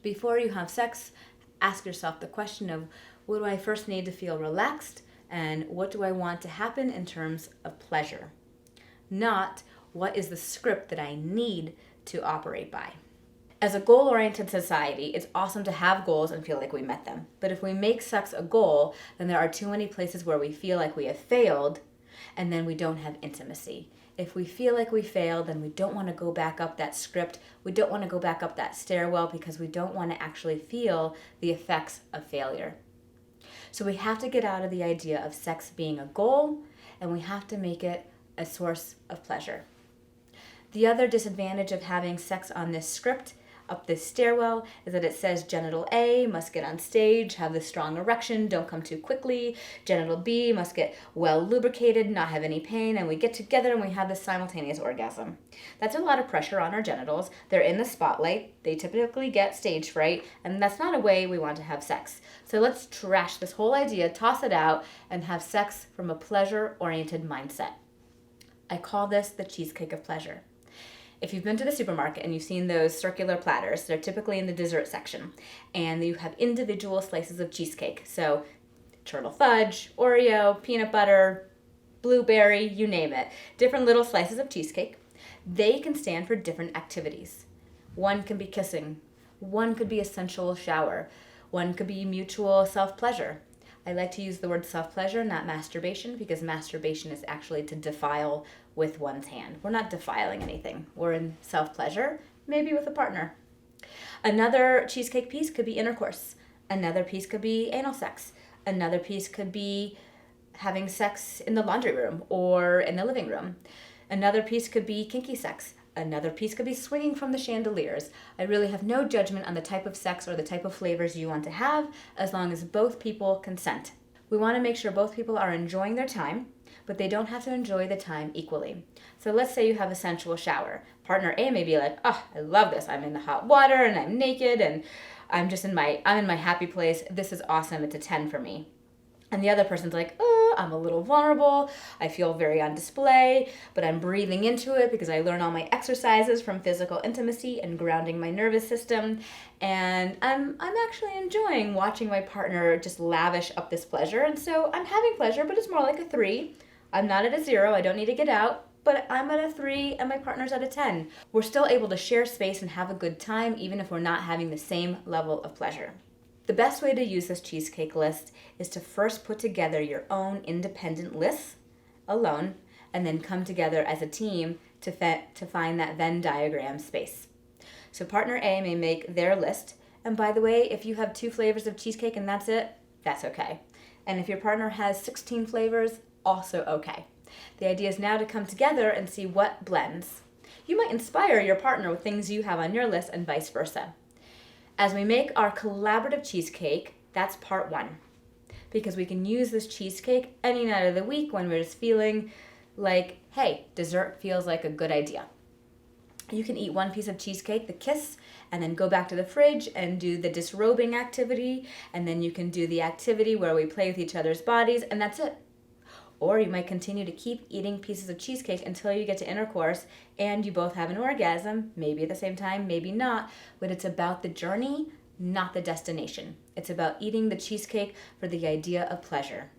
Before you have sex, ask yourself the question of, what do I first need to feel relaxed, and what do I want to happen in terms of pleasure? Not, what is the script that I need to operate by? As a goal-oriented society, it's awesome to have goals and feel like we met them. But if we make sex a goal, then there are too many places where we feel like we have failed, and then we don't have intimacy. If we feel like we failed, then we don't want to go back up that script. We don't want to go back up that stairwell because we don't want to actually feel the effects of failure. So we have to get out of the idea of sex being a goal, and we have to make it a source of pleasure. The other disadvantage of having sex on this script, up this stairwell, is that it says genital A must get on stage, have this strong erection, don't come too quickly. Genital B must get well lubricated, not have any pain, and we get together and we have this simultaneous orgasm. That's a lot of pressure on our genitals. They're in the spotlight. They typically get stage fright, and that's not a way we want to have sex. So let's trash this whole idea, toss it out, and have sex from a pleasure-oriented mindset. I call this the cheesecake of pleasure. If you've been to the supermarket and you've seen those circular platters, they're typically in the dessert section, and you have individual slices of cheesecake. So turtle fudge, Oreo, peanut butter, blueberry, you name it. Different little slices of cheesecake. They can stand for different activities. One can be kissing. One could be a sensual shower. One could be mutual self-pleasure. I like to use the word self-pleasure, not masturbation, because masturbation is actually to defile with one's hand. We're not defiling anything. We're in self-pleasure, maybe with a partner. Another cheesecake piece could be intercourse. Another piece could be anal sex. Another piece could be having sex in the laundry room or in the living room. Another piece could be kinky sex. Another piece could be swinging from the chandeliers. I really have no judgment on the type of sex or the type of flavors you want to have, as long as both people consent. We want to make sure both people are enjoying their time, but they don't have to enjoy the time equally. So let's say you have a sensual shower. Partner A may be like, oh, I love this. I'm in the hot water and I'm naked and I'm in my happy place. This is awesome. It's a 10 for me. And the other person's like, oh, I'm a little vulnerable. I feel very on display, but I'm breathing into it because I learn all my exercises from physical intimacy and grounding my nervous system. And I'm actually enjoying watching my partner just lavish up this pleasure. And so I'm having pleasure, but it's more like a 3. I'm not at a 0. I don't need to get out, but I'm at a 3 and my partner's at a 10. We're still able to share space and have a good time, even if we're not having the same level of pleasure. The best way to use this cheesecake list is to first put together your own independent lists alone, and then come together as a team to find that Venn diagram space. So partner A may make their list, and by the way, if you have 2 flavors of cheesecake and that's it, that's okay. And if your partner has 16 flavors, also okay. The idea is now to come together and see what blends. You might inspire your partner with things you have on your list and vice versa. As we make our collaborative cheesecake, that's part 1. Because we can use this cheesecake any night of the week when we're just feeling like, hey, dessert feels like a good idea. You can eat 1 piece of cheesecake, the kiss, and then go back to the fridge and do the disrobing activity, and then you can do the activity where we play with each other's bodies, and that's it. Or you might continue to keep eating pieces of cheesecake until you get to intercourse and you both have an orgasm, maybe at the same time, maybe not, but it's about the journey, not the destination. It's about eating the cheesecake for the idea of pleasure.